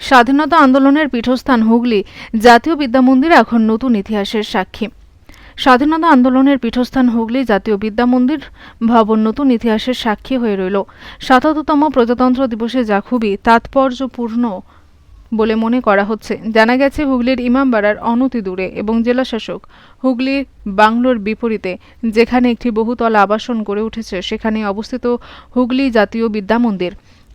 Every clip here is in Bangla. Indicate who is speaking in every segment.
Speaker 1: স্বাধীনতা আন্দোলনের পীঠস্থান হুগলি জাতীয় বিদ্যা মন্দির এখন নতুন ইতিহাসের সাক্ষী। স্বাধীনতা আন্দোলনের পীঠস্থান হুগলি জাতীয় বিদ্যা মন্দির ভবন নতুন ইতিহাসের সাক্ষী হয়ে রইল। ৭৭তম প্রজাতন্ত্র দিবসে যা খুবই তাৎপর্যপূর্ণ বলে মনে করা হচ্ছে। জানা গেছে, হুগলির ইমামবাড়ার অনতি দূরে এবং জেলাশাসক হুগলির বাংলোর বিপরীতে যেখানে একটি বহুতলা আবাসন গড়ে উঠেছে, সেখানে অবস্থিত হুগলি জাতীয় বিদ্যা মন্দির।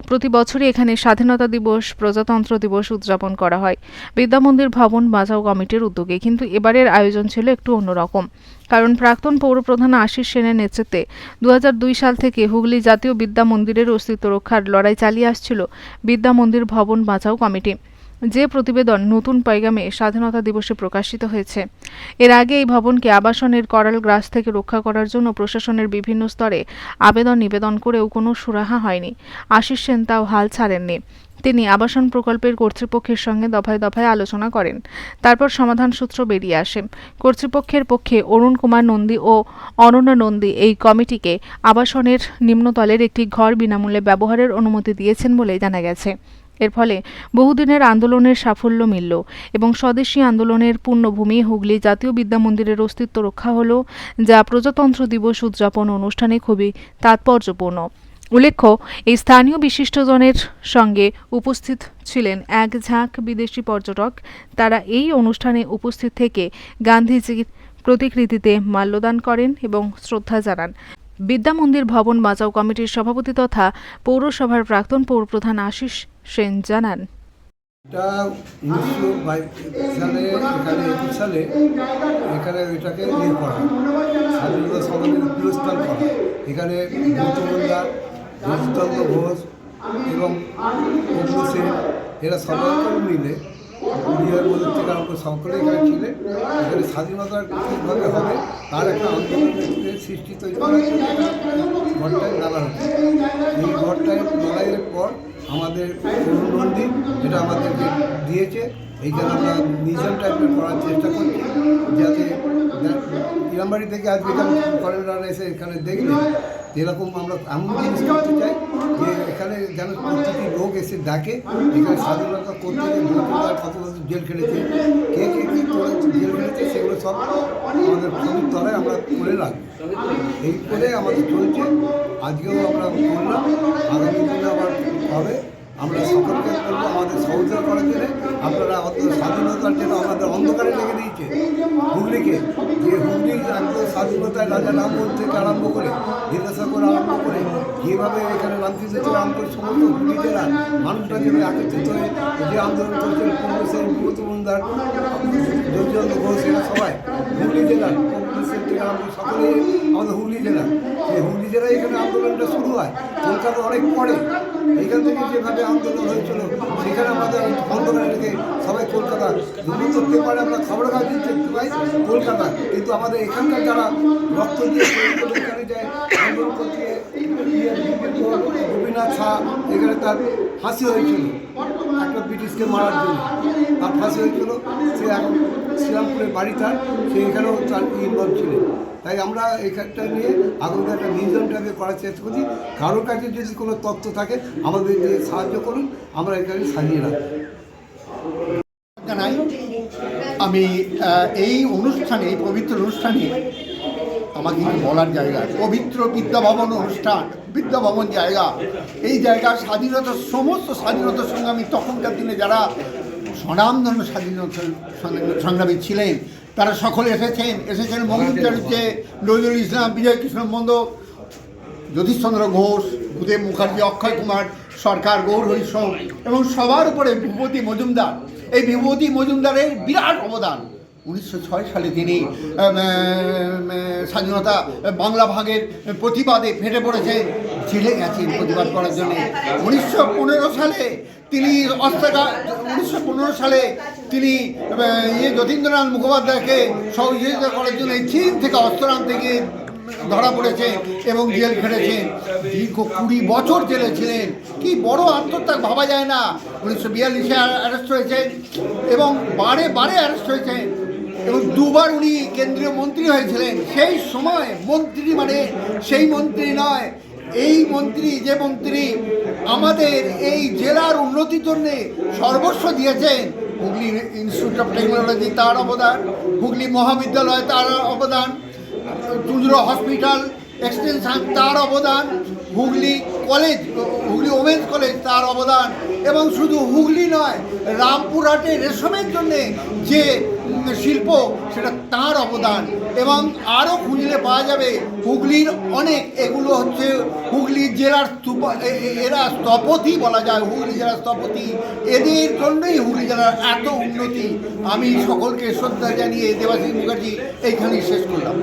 Speaker 1: প্রতি বছরই এখানে স্বাধীনতা দিবস, প্রজাতন্ত্র দিবস উদযাপন করা হয় বিদ্যা মন্দির ভবন বাঁচাও কমিটির উদ্যোগে। কিন্তু এবারের আয়োজন ছিল একটু অন্যরকম, কারণ প্রাক্তন পৌরপ্রধান আশিস সেনের নেতৃত্বে ২০০২ সাল থেকে হুগলি জাতীয় বিদ্যা মন্দিরের অস্তিত্ব রক্ষার লড়াই চালিয়ে আসছিল বিদ্যা মন্দির ভবন বাঁচাও কমিটি, যে প্রতিবেদন নতুন পয়গামে স্বাধীনতা দিবসে প্রকাশিত হয়েছে। এর আগে এই ভবনকে আবাসনের করাল গ্রাস থেকে রক্ষা করার জন্য প্রশাসনের বিভিন্ন স্তরে আবেদন নিবেদন করেও কোনো সুরাহা হয়নি। আশিস সেন তাও হাল ছাড়েননি। তিনি আবাসন প্রকল্পের কর্তৃপক্ষের সঙ্গে দফায় দফায় আলোচনা করেন। তারপর সমাধান সূত্র বেরিয়ে আসে। কর্তৃপক্ষের পক্ষে অরুণ কুমার নন্দী ও অনন্যা নন্দী এই কমিটিকে আবাসনের নিম্নতলের একটি ঘর বিনামূল্যে ব্যবহারের অনুমতি দিয়েছেন বলে জানা গেছে। এর ফলে বহুদিনের আন্দোলনের সাফল্য মিলল এবং স্বদেশী আন্দোলনের পূর্ণভূমি হুগলি জাতীয় বিদ্যা মন্দিরের অস্তিত্ব রক্ষা হলো, যা প্রজাতন্ত্র দিবস উদযাপন অনুষ্ঠানে খুবই তাৎপর্যপূর্ণ। উল্লেখ্য, এই স্থানীয় বিশিষ্টজনের সঙ্গে উপস্থিত ছিলেন এক ঝাঁক বিদেশি পর্যটক। তারা এই অনুষ্ঠানে উপস্থিত থেকে গান্ধীজির প্রতিকৃতিতে মাল্যদান করেন এবং শ্রদ্ধা জানান। বিদ্যা মন্দির ভবন বাঁচাও কমিটির সভাপতি তথা পৌরসভার প্রাক্তন পৌরপ্রধান আশিস সেন জানান,
Speaker 2: এটা 1922 সালে এখানে 21 সালে এখানে এটাকে করা স্বাধীনতা সংগ্রামের পীঠস্থান করা। এখানে গৌতমদার, জগদীশচন্দ্র ঘোষ এবং অগ্নি সেন এরা সবাই মিলে বিহার মধ্যে থেকে আমাকে সকলে এখানে ছিলেন। এখানে স্বাধীনতা কীভাবে হবে তার একটা আন্দোলনের সৃষ্টি তৈরি করার ঘরটায় নালা হচ্ছে। এই ঘরটায় লড়াইয়ের পর আমাদের অরুণ নন্দী এটা আমাদেরকে দিয়েছে। এইখানে আমরা মিউজিয়াম টাইপের করার চেষ্টা করছি, যাতে ইরামবাড়ি থেকে আজকে এখানে ফরেনাররা এসে এখানে দেখলে এরকম আমরা এমন জিনিস করতে চাই যে এখানে যেন প্রতিটি লোক এসে ডাকে এখানে স্বাধীনতা করতে গিয়ে কত বছর জেল খেটেছে, কে কে কী করে জেল খেটেছে সেগুলো সব আমাদের ছবির তলায় আমরা করে রাখবো। এই করে আমাদের চলছে। আজকেও আমরা করলাম, আগামী দিনে আবার হবে। আমরা সকলকে বলবো আমাদের সহযোগিতা করার জন্য। আপনারা স্বাধীনতার জন্য আমাদের অন্ধকারে লেগে দিয়েছে হুগলিকে, যে হুগলি একদম স্বাধীনতায় রাজা রামমোহন থেকে আরম্ভ করে বিদ্যাসাগর আরম্ভ করে যেভাবে এখানে রামকৃষ্ণ থেকে আরম্ভ করে সমস্ত হুগলি জেলার মানুষরা যেভাবে একত্রিত হয়ে যে আন্দোলন করছেন, কংগ্রেসের গৌতমদার, জগদীশচন্দ্র ঘোষ, এরা সবাই হুগলি জেলার কংগ্রেসের থেকে আরম্ভ সকলেই আমাদের হুগলি জেলা। সেই হুগলি জেলায় এখানে আন্দোলনটা শুরু হয় কলকাতা অনেক পরে। এখান থেকে যেভাবে আন্দোলন হয়েছিল সেখানে আমাদের অন্ধকারে রেখে সবাই কলকাতা দুটো পেপারে আমরা খবর কাগজ দেখতে পাই কলকাতা, কিন্তু আমাদের এখানকার যারা রক্ত দিয়ে এখানে যায় আন্দোলন করতে রবীন্দ্রনাথ শাহ এখানে তার ফাঁসি হয়েছিল একটা ব্রিটিশকে মারার জন্য, তার ফাঁসি হয়েছিল। সে এখন শ্রীরামপুরের বাড়ি তার, সে এখানেও তার ইনভলভ ছিলেন। তাই আমরা এখানটা নিয়ে আগামী একটা মিউজিয়াম টাইপে করার চেষ্টা করছি। কারোর কাছে যদি কোনো তথ্য থাকে আমাদের দিয়ে সাহায্য করুন, আমরা এখানে সাজিয়ে রাখবো।
Speaker 3: জানাই আমি এই অনুষ্ঠানে, এই পবিত্র অনুষ্ঠানে আমাকে বলার জায়গা, পবিত্র বিদ্যাভবন অনুষ্ঠান, বিদ্যাভবন জায়গা, এই জায়গা স্বাধীনতার সমস্ত স্বাধীনতা সংগ্রামী তখনকার দিনে যারা স্বনামধন্য স্বাধীনতা সংগ্রামী ছিলেন তারা সকলে এসেছেন মঙ্গলচারুতে নজরুল ইসলাম, বিজয় কৃষ্ণ মন্ডল, জ্যোতিষচন্দ্র ঘোষ, ভূদেব মুখার্জি, অক্ষয় কুমার সরকার, গৌর হরিশম এবং সবার উপরে বিভূতি মজুমদার। এই বিভূতি মজুমদারের বিরাট অবদান। 1906 সালে তিনি স্বাধীনতা বাংলা ভাগের প্রতিবাদে ফেটে পড়েছেন, জেলে গেছেন প্রতিবাদ করার জন্য। 1915 সালে তিনি 1915 সালে তিনি যতীন্দ্রনাথ মুখোপাধ্যায়কে সহযোগিতা করার জন্য চীন থেকে অস্ত্র আনতে গিয়ে ধরা পড়েছেন এবং জেল খেটেছেন। দীর্ঘ 20 বছর জেলে ছিলেন। কি বড় আত্মত্যাগ ভাবা যায় না। 1942-এ অ্যারেস্ট হয়েছেন এবং বারে বারে অ্যারেস্ট হয়েছেন এবং দুবার উনি কেন্দ্রীয় মন্ত্রী হয়েছিলেন। সেই সময় মন্ত্রী মানে সেই মন্ত্রী নয়, এই মন্ত্রী আমাদের এই জেলার উন্নতির জন্য সর্বস্ব দিয়েছেন। হুগলি ইনস্টিটিউট অফ টেকনোলজি তার অবদান, হুগলি মহাবিদ্যালয় তার অবদান, চুঁচুড়া হসপিটাল এক্সটেনশন তার অবদান, Hooghly college, Hooghly women's college তার অবদান, এবং শুধু হুগলি নয়, রামপুরহাটে রেশমের জন্যে যে শিল্প সেটা তার অবদান। এবং আরও খুঁজলে পাওয়া যাবে হুগলির অনেক, এগুলো হচ্ছে হুগলি জেলার এরা স্থপতি বলা যায়, হুগলি জেলার স্থপতি, এদের জন্যই হুগলি জেলার এত উন্নতি। আমি সকলকে শ্রদ্ধা জানিয়ে দেবাশিস মুখার্জি এইখানেই শেষ করলাম।